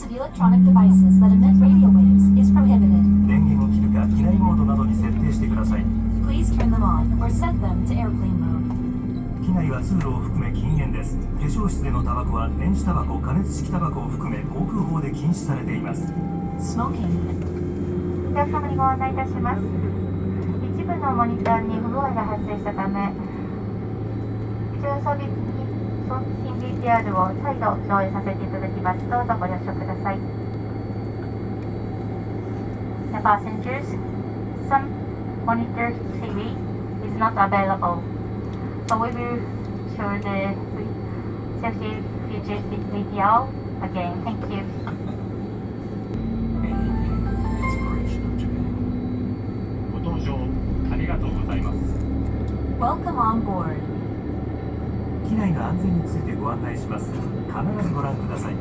of electronic devices that emit radio waves is prohibited. 電源を切るか機内モードなどに設定してください。 Please turn them on or set them to airplane mode. 機内は通路を含め禁煙です。化粧室でのタバコは電子タバコ、加熱式タバコを含め航空法で禁止されています。 Smoking. お客様にご案内いたします。一部のモニターに不具合が発生したため、必要装備品 VTR を再度上映させていただきます。どうぞご了承ください。The passengers, some monitor TV is not available, so we will show the safety features VTR again. Thank you. ANA ご搭乗ありがとうございます。 Welcome on board. 機内の安全についてご案内します。必ずご覧ください。